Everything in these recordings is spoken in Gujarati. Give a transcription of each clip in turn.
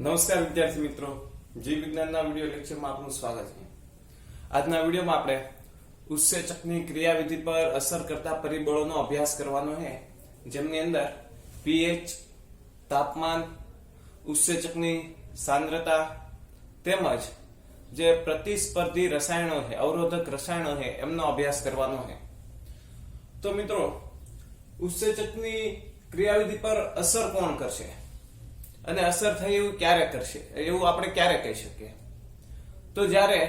નમસ્કાર વિદ્યાર્થી મિત્રો, જીવ વિજ્ઞાનના વિડિયો લેક્ચરમાં આપનું સ્વાગત છે। આજના વિડિયોમાં આપણે ઉત્સેચકની ક્રિયાવિધિ પર અસર કરતા પરિબળોનો અભ્યાસ કરવાનો છે, જેમની અંદર pH, તાપમાન, ઉત્સેચકની સાંદ્રતા તેમજ જે પ્રતિસ્પર્ધી રસાયણો છે, અવરોધક રસાયણો છે, એમનો અભ્યાસ કરવાનો છે। તો મિત્રો, ઉત્સેચકની ક્રિયાવિધિ પર અસર કોણ કરશે અને અસર થઈ એવું ક્યારે કરશે, એવું આપણે ક્યારે કહી શકીએ? તો જ્યારે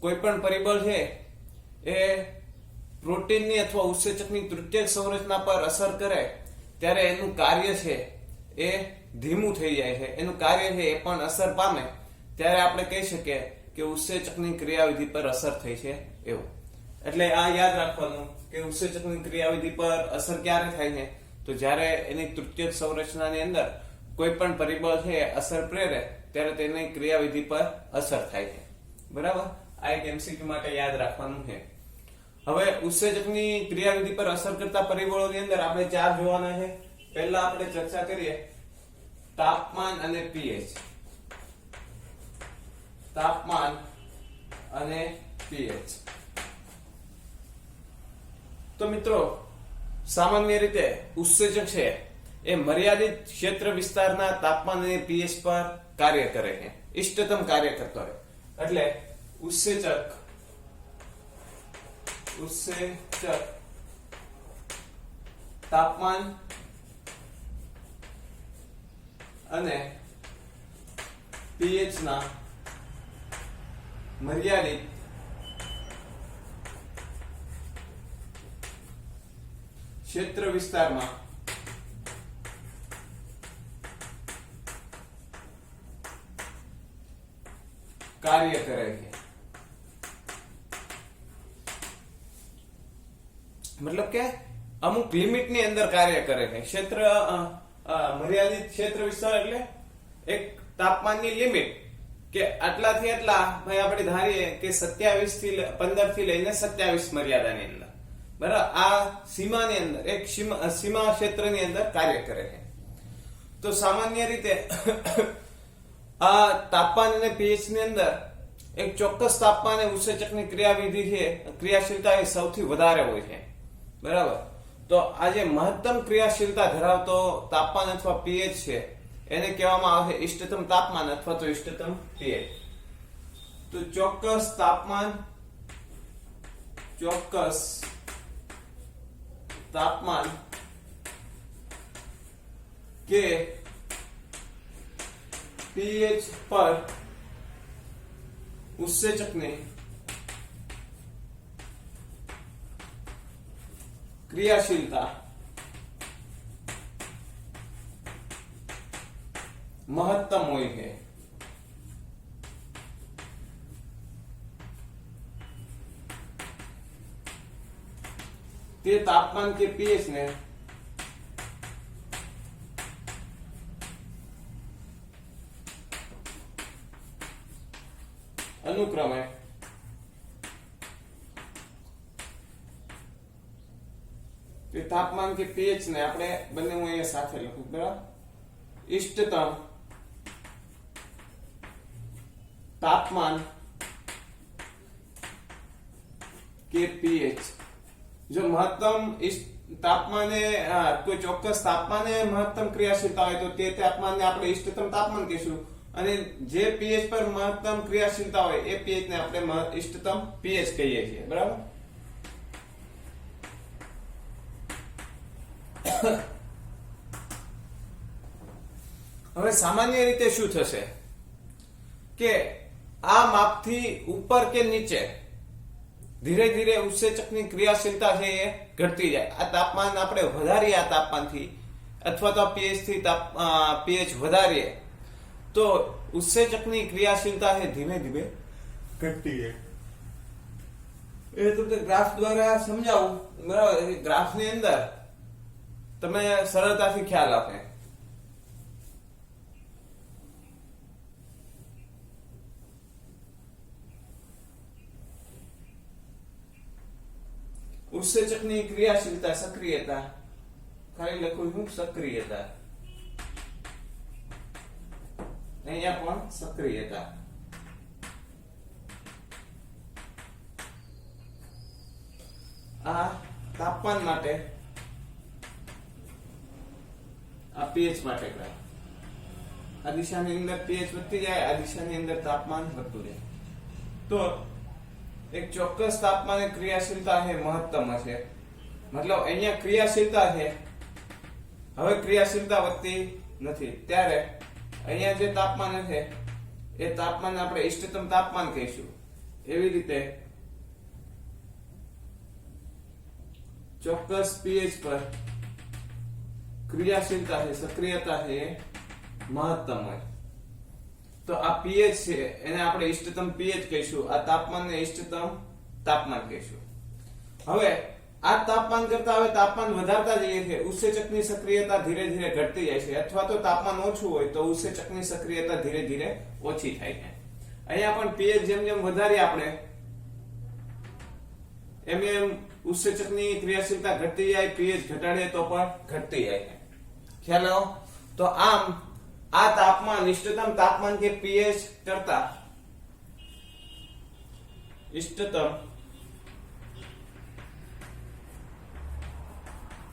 કોઈ પણ પરિબળ છે એ પ્રોટીનની અથવા ઉત્સેચકની તૃતીયક સંરચના પર અસર કરે ત્યારે એનું કાર્ય છે એ ધીમું થઈ જાય છે, એનું કાર્ય છે એ પણ અસર પામે, ત્યારે આપણે કહી શકીએ કે ઉત્સેચકની ક્રિયાવિધિ પર અસર થઈ છે એવું। એટલે આ યાદ રાખવાનું કે ઉત્સેચકની ક્રિયાવિધિ પર અસર ક્યારે થાય છે? તો જ્યારે એની તૃતીયક સંરચનાની અંદર કોઈ પણ પરિબળ છે અસર પ્રેરે ત્યારે તેની ક્રિયાવિધિ પર અસર થાય છે, બરાબર? આ એક એમસીક્યુ માટે યાદ રાખવાનું છે। હવે ઉત્સેચકની ક્રિયાવિધિ પર અસર કરતા પરિબળોની અંદર આપણે ચાર જોવાના છે। પહેલા આપણે ચર્ચા કરીએ તાપમાન અને pH। તાપમાન અને pH। તો મિત્રો, સામાન્ય રીતે ઉત્સેચક છે એ મર્યાદિત ક્ષેત્ર વિસ્તારના તાપમાન અને pH પર કાર્ય કરે છે, ઇષ્ટતમ કાર્ય કરતો હોય। એટલે ઉત્સેચક તાપમાન અને pH ના મર્યાદિત ક્ષેત્ર વિસ્તારમાં કાર્ય કરે છે। મતલબ કે અમુક લિમિટ ની અંદર કાર્ય કરે છે। ક્ષેત્ર મર્યાદિત ક્ષેત્ર વિસ્તાર એટલે એક તાપમાનની લિમિટ કે આટલાથી આટલા, ભાઈ આપણે ધારીએ કે 27 થી 15 થી લઈને 27 મર્યાદાની અંદર, બરાબર? આ સીમાની અંદર એક સીમા ક્ષેત્રની અંદર કાર્ય કરે છે। તો સામાન્ય રીતે આ તાપમાન અને pH ની અંદર એક ચોક્કસ તાપમાને ઉત્સેચકની ક્રિયાવિધિ છે, ક્રિયાશીલતા એ સૌથી વધારે હોય છે, બરાબર? તો આ જે મહત્તમ ક્રિયાશીલતા ધરાવતો તાપમાન અથવા pH છે એને કહેવામાં આવે છે ઇષ્ટતમ તાપમાન અથવા તો ઇષ્ટતમ pH। તો ચોક્કસ તાપમાન કે pH પર ઉત્સેચકની ક્રિયાશીલતા મહત્તમ હોય છે। તે તાપમાન કે pH ને અનુક્રમે તે તાપમાન કે pH ને આપણે બંને હું અહીંયા સાથે લખું, બરાબર? ઇષ્ટતમ તાપમાન કે pH। જો મહત્તમ તાપમાને કોઈ ચોક્કસ તાપમાને મહત્તમ ક્રિયાશીલતા હોય તો તે તાપમાનને આપણે ઇષ્ટતમ તાપમાન કહીશું, અને જે pH પર મહત્તમ ક્રિયાશીલતા હોય એ pH ને આપણે ઇષ્ટતમ pH કહીએ છીએ, બરાબર? હવે સામાન્ય રીતે શું થશે કે આ માપથી ઉપર કે નીચે ધીરે ધીરે ઉત્સેચકની ક્રિયાશીલતા છે એ ઘટતી જાય। આ તાપમાન આપણે વધારીએ આ તાપમાનથી અથવા તો pH થી pH વધારીએ તો ઉત્સેચકની ક્રિયાશીલતા છે ધીમે ધીમે ઘટતી જાય। એ તમને ગ્રાફ દ્વારા સમજાવું, બરાબર? ગ્રાફની અંદર તમે સરળતાથી ખ્યાલ આપે। ઉત્સેચકની ક્રિયાશીલતા, સક્રિયતા, ખાલી લખું છું સક્રિયતા, અહીંયા પણ સક્રિયતા. આ તાપમાન માટે, આ pH માટે ગ્રાફ. આ દિશાની અંદર pH વધતી જાય, આ દિશાની અંદર તાપમાન વધતું જાય. તો એક ચોક્કસ તાપમાને ક્રિયાશીલતા છે મહત્તમ છે. મતલબ અહીંયા ક્રિયાશીલતા છે, હવે ક્રિયાશીલતા વધતી નથી, ત્યારે અહીંયા જે તાપમાન છે એ તાપમાન આપણે ઇષ્ટતમ તાપમાન કહીશું. એવી રીતે ચોક્કસ pH પર ક્રિયાશીલતા છે, સક્રિયતા છે એ મહત્તમ હોય. તો આ pH છે એને આપણે ઇષ્ટતમ pH કહીશું, આ તાપમાનને ઇષ્ટતમ તાપમાન કહીશું. હવે આ તાપમાન કરતા હવે તાપમાન વધારતા જઈએ છીએ, ઉત્સેચકની સક્રિયતા ધીરે ધીરે ઘટતી જાય છે, અથવા તો તાપમાન ઓછું હોય તો ઉત્સેચકની સક્રિયતા ધીરે ધીરે ઓછી થાય છે. અહીંયા પણ pH જેમ જેમ વધારીએ આપણે એમ એમ ઉત્સેચકની ક્રિયાશીલતા ઘટતી જાય, pH ઘટાડીએ તો પણ ઘટતી જાય છે. ખ્યાલ આવ્યો? તો આમ આ તાપમાન ઇષ્ટતમ તાપમાન કે pH કરતા ઇષ્ટતમ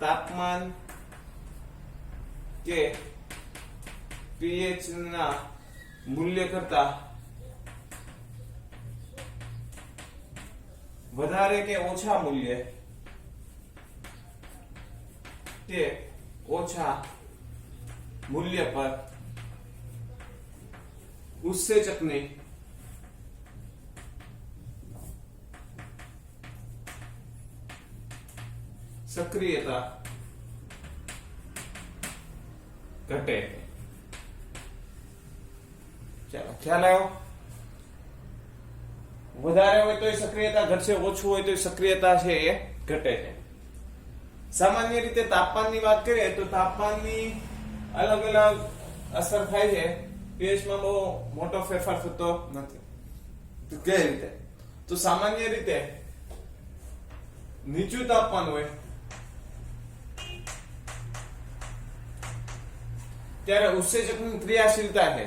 તાપમાન કે pH ના મૂલ્ય કરતા વધારે કે ઓછા મૂલ્ય કે ઓછા મૂલ્ય પર ઉત્સેચકની સક્રિયતા ઘટે. ચાલો ખ્યાલ આવ્યો? વધારે હોય તો સક્રિયતા ઘટશે, ઓછું હોય તો સક્રિયતા છે એ ઘટે છે. સામાન્ય રીતે તાપમાનની વાત કરીએ તો તાપમાનની અલગ અલગ અસર થાય છે, pH માં બહુ મોટો ફેરફાર થતો નથી. તો કઈ રીતે? તો સામાન્ય રીતે નીચું તાપમાન હોય ત્યારે ઉત્સેચકની ક્રિયાશીલતા છે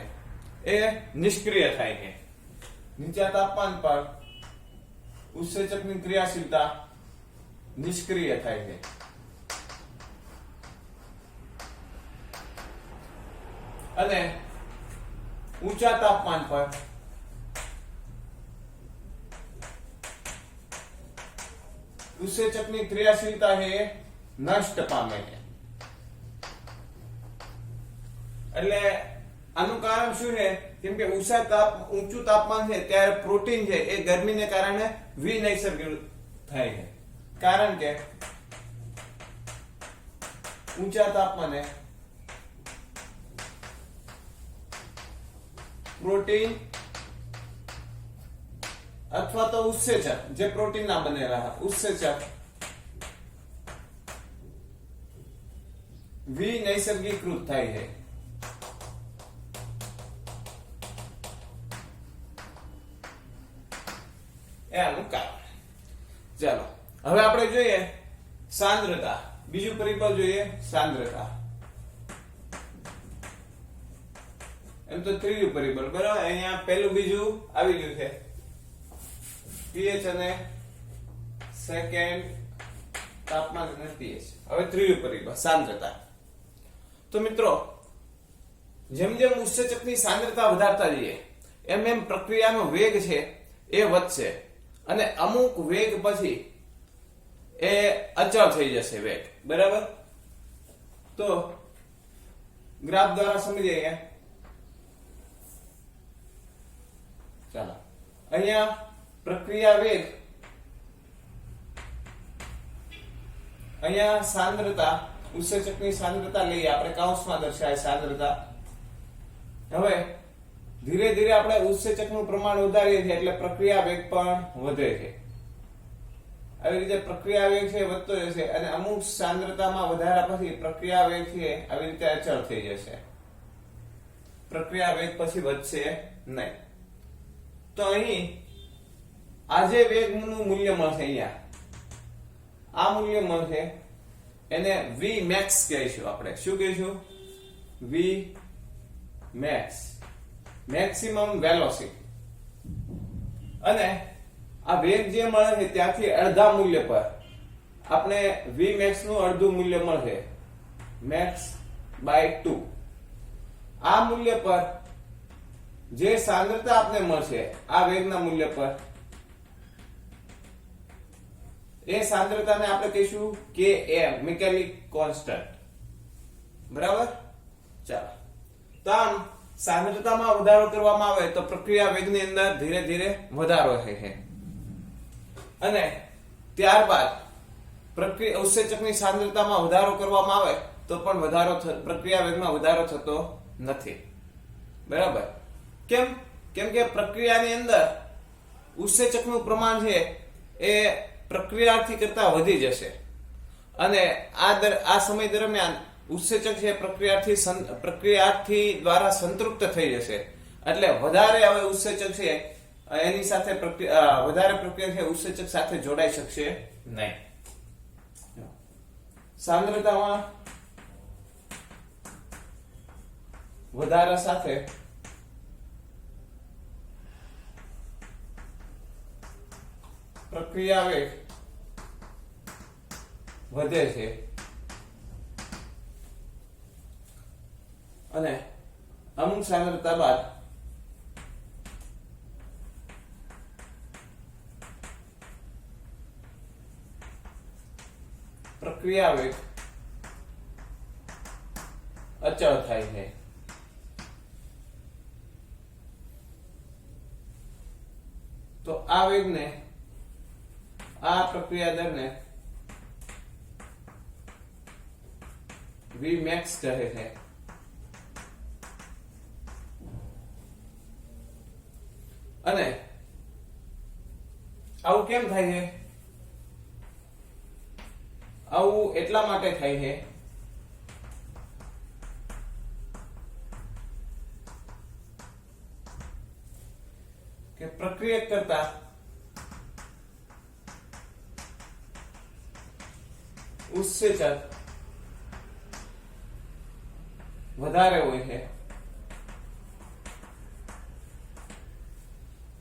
એ નિષ્ક્રિય થાય છે. નીચા તાપમાન પર ઉત્સેચકની ક્રિયાશીલતા નિષ્ક્રિય થાય છે. અને ઊંચા તાપમાન પર ઉત્સેચકની ક્રિયાશીલતા છે નષ્ટ પામે છે. એટલે આનું કારણ શું છે? કેમ કે ઊંચું તાપમાન છે ત્યારે પ્રોટીન છે એ ગરમીને કારણે વિનૈસર્ગિક થાય છે. કારણ કે ઊંચા તાપમાને પ્રોટીન અથવા તો ઉત્સેચક, જે પ્રોટીન ના બનેલા ઉત્સેચક વિનૈસર્ગીકૃત થાય છે. ચાલો હવે આપણે જોઈએ સાંદ્રતા. બીજું પરિબળ જોઈએ સાંદ્રતા. એમ તો ત્રીજું પરિબળ, બરાબર. અહીંયા પહેલું બીજું આવી ગયું છે, pH અને સેકન્ડ તાપમાન અને pH. હવે ત્રીજું પરિબળ સાંદ્રતા. તો મિત્રો જેમ જેમ ઉત્સેચકની સાંદ્રતા વધારતા જઈએ એમ એમ પ્રક્રિયાનો વેગ છે એ વધશે અને અમુક વેગ પછી એ અચળ થઈ જશે વેગ, બરાબર. તો ગ્રાફ દ્વારા સમજીએ. ચાલો અહીંયા પ્રક્રિયા વેગ, અહીંયા સાંદ્રતા, ઉત્સેચકની સાંદ્રતા લઈએ આપણે, કૌંસમાં દર્શાય સાંદ્રતા. હવે ધીરે ધીરે આપણે ઉત્સેચકનું પ્રમાણ વધારીએ છીએ એટલે પ્રક્રિયા વેગ પણ વધે છે. આવી રીતે પ્રક્રિયા વેગ છે વધતો જશે અને અમુક સાંદ્રતામાં વધારા પછી પ્રક્રિયા વેગ છે આવી રીતે અચળ થઈ જશે. પ્રક્રિયા વેગ પછી વધશે નહીં. તો અહીં આ જે વેગનું મૂલ્ય મળશે, અહીંયા આ મૂલ્ય મળશે, એને Vmax કહીશું આપણે. શું કહીશું? Vmax. Maximum velocity. અને આ વેગ જે મળે છે ત્યાંથી અડધા મૂલ્ય પર આપણે Vmax નું અડધું મૂલ્ય મળશે max by 2. આ મૂલ્ય પર જે સાંદ્રતા આપણે મળશે આ વેગના મૂલ્ય પર, એ સાંદ્રતાને આપણે કહીશું Km, મિકેનિક કોન્સ્ટન્ટ. બરાબર? ચાલો. તો આમ સાંદ્રતામાં વધારો કરવામાં આવે તો પ્રક્રિયા વેગની અંદર ધીરે ધીરે વધારો થાય છે. અને ત્યારબાદ પ્રક્રિયા ઉત્સેચકની સાંદ્રતામાં વધારો કરવામાં આવે તો પણ પ્રક્રિયા વેગમાં વધારો થતો નથી. બરાબર? કેમ? કેમ કે પ્રક્રિયાની અંદર ઉત્સેચકનું પ્રમાણ છે એ પ્રક્રિયાર્થી કરતા વધી જશે અને આ સમય દરમિયાન ઉત્સેચક છે પ્રક્રિયાર્થી દ્વારા સંતૃપ્ત થઈ જશે. એટલે વધારે હવે ઉત્સેચક છે એની સાથે વધારે પ્રક્રિયા છે ઉત્સેચક સાથે જોડાઈ શકશે નહીં. સાંદ્રતામાં વધારા સાથે પ્રક્રિયા વેગ વધે છે અને અમુક સાંદ્રતા બાદ પ્રક્રિયા વેગ અચળ થાય છે. તો આ વેગને, આ પ્રક્રિયા દરને Vmax કહે છે. અને આવું કેમ થાય છે? આવું એટલા માટે થાય છે કે પ્રક્રિયક કરતા ઉત્સેચક વધારે હોય છે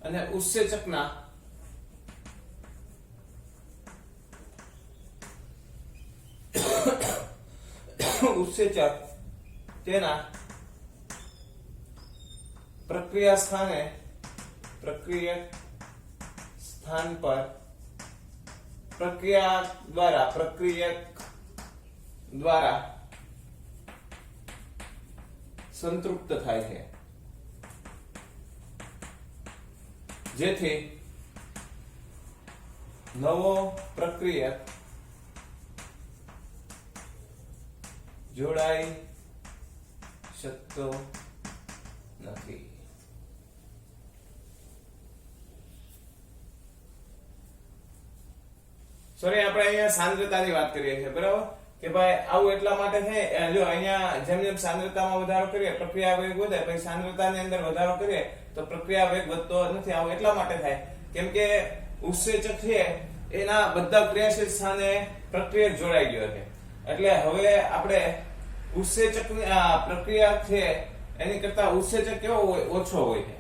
અને ઉત્સેચકના ઉત્સેચક તેના પ્રક્રિયક સ્થાન પર પ્રક્રિયક દ્વારા સંતૃપ્ત થાય છે, જેથી નવો પ્રક્રિયક જોડાઈ શકતો નથી. સોરી, આપણે અહીંયા સાંદ્રતાની વાત કરીએ છીએ, બરાબર? કે ભાઈ આવું એટલા માટે છે, જો અહીંયા જેમ જેમ સાંદ્રતામાં વધારો કરીએ પ્રક્રિયા વેગ વધે, પછી સાંદ્રતાની અંદર વધારો કરીએ તો પ્રક્રિયા વેગ વધતો નથી. આવું એટલા માટે થાય કેમ કે ઉત્સેચક છે એના બધા ક્રિયાશીલ સ્થાને પ્રક્રિયક જોડાઈ ગયો છે. એટલે હવે આપણે ઉત્સેચક પ્રક્રિયા છે એની કરતા ઉત્સેચક કેવો હોય? ઓછો હોય છે.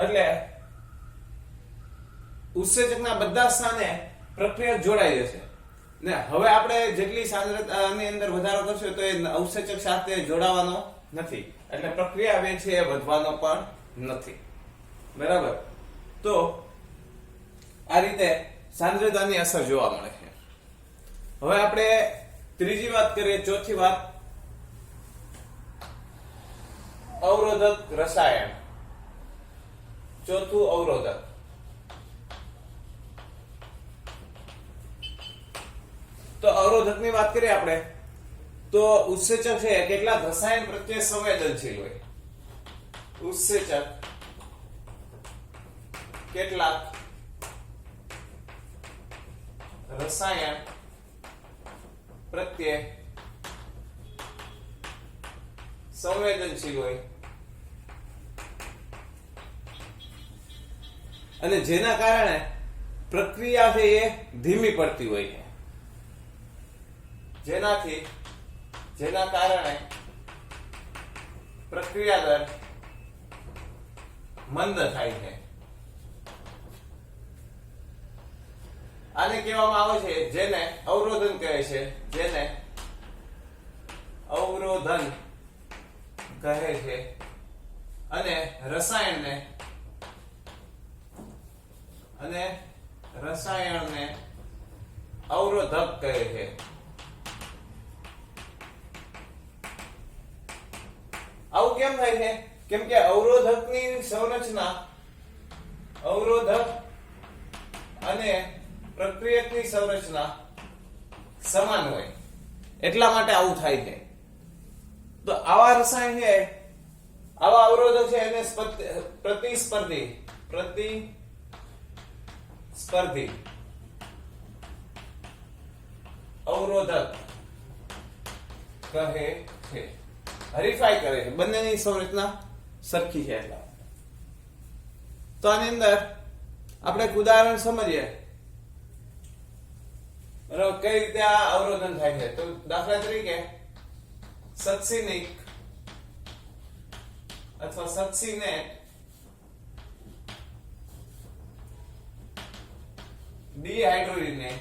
એટલે ઉત્સેચકના બધા સ્થાને પ્રક્રિયા જોડાઈ જશે ને હવે આપણે જેટલી સાંદ્રતાની અંદર વધારો કરશું તો એ ઉત્સેચક સાથે જોડાવાનો નથી, એટલે પ્રક્રિયા વેગ છે એ વધવાનો પણ નથી. બરાબર? તો આ રીતે સાંદ્રતાની અસર જોવા મળે છે. હવે આપણે ત્રીજી વાત કરીએ, ચોથી વાત, અવરોધક રસાયણ. ચોથું અવરોધક. તો અવરોધકની વાત કરીએ આપણે તો ઉત્સેચક છે કેટલાક રસાયણ પ્રત્યે સંવેદનશીલ હોય. ઉત્સેચક કેટલાક રસાયણ પ્રત્યે સંવેદનશીલ હોય અને જેના કારણે પ્રક્રિયા છે એ ધીમી પડતી હોય છે. જેના કારણે પ્રક્રિયા દર મંદ થાય છે. આને કહેવામાં આવે છે જેને અવરોધન કહે છે, જેને અવરોધન કહે છે. અને રસાયણને અવરોધક કહે છે. આવું કેમ થાય છે? કેમ કે અવરોધકની સંરચના અવરોધક અને પ્રક્રિયકની સંરચના સમાન હોય એટલા માટે આવું થાય છે. તો આવા રસાયણ છે, આવા અવરોધક છે એને પ્રતિસ્પર્ધી અવરોધક કહે છે. હરીફાઈ કરે છે, બંનેની સંરચના સરખી છે એટલા. તો આની અંદર આપણે એક ઉદાહરણ સમજીએ. બરાબર, કઈ રીતે આ અવરોધન થાય છે. તો દાખલા તરીકે સક્સિનિક અથવા સક્સિનેટ ડિહાઇડ્રોજને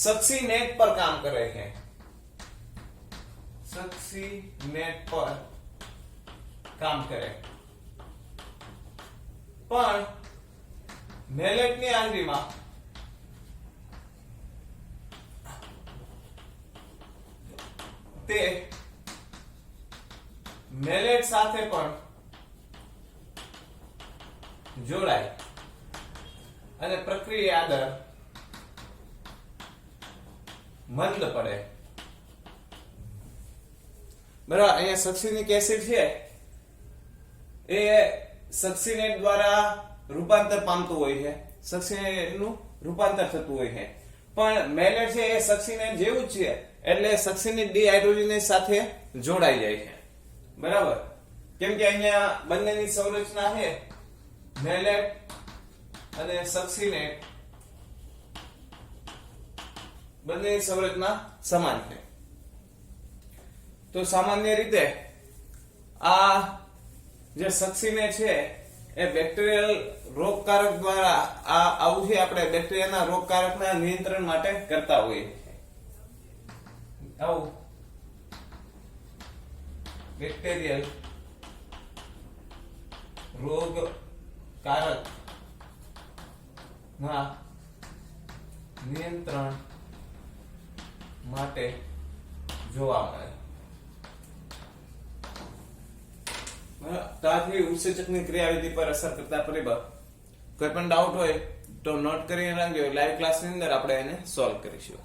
સક્સિનેટ પર કામ કરે છે. સક્સિનેટ પર કામ કરે, પણ મેલેટની હાજરીમાં તે મેલેટ સાથે પણ જોડાય અને પ્રક્રિયા દર મંદ પડે. બરાબર, અહીંયા સક્સિનિક એસિડ છે એ સક્સિનેટ દ્વારા રૂપાંતર પામતું હોય છે, સક્સિનેટનું રૂપાંતર થતું હોય છે. પણ મેલેટ છે એ સક્સિનેટ જેવું જ છે, એટલે સક્સિનેટ ડિહાઇડ્રોજનેઝ સાથે જોડાઈ જાય છે. બરાબર, કેમ કે અહીંયા બંનેની સંરચના છે મેલેટ અને સક્સિનેટ, બંનેની સંરચના સમાન છે. તો સામાન્ય રીતે આ જે સક્સિનેટ છે એ બેક્ટેરિયલ રોગકારક દ્વારા આવું છે આપણે બેક્ટેરિયાના રોગકારકના નિયંત્રણ માટે કરતા હોઈએ છીએ. આવું બેક્ટેરિયલ રોગકારક ના નિયંત્રણ માટે જોવા મળે. તાથી ઉત્સેચકની ક્રિયાવિધિ પર અસર કરતા પરિબળ. કોઈ પણ ડાઉટ હોય તો નોટ કરીને રાખજો, લાઈવ ક્લાસની અંદર આપણે એને સોલ્વ કરીશું.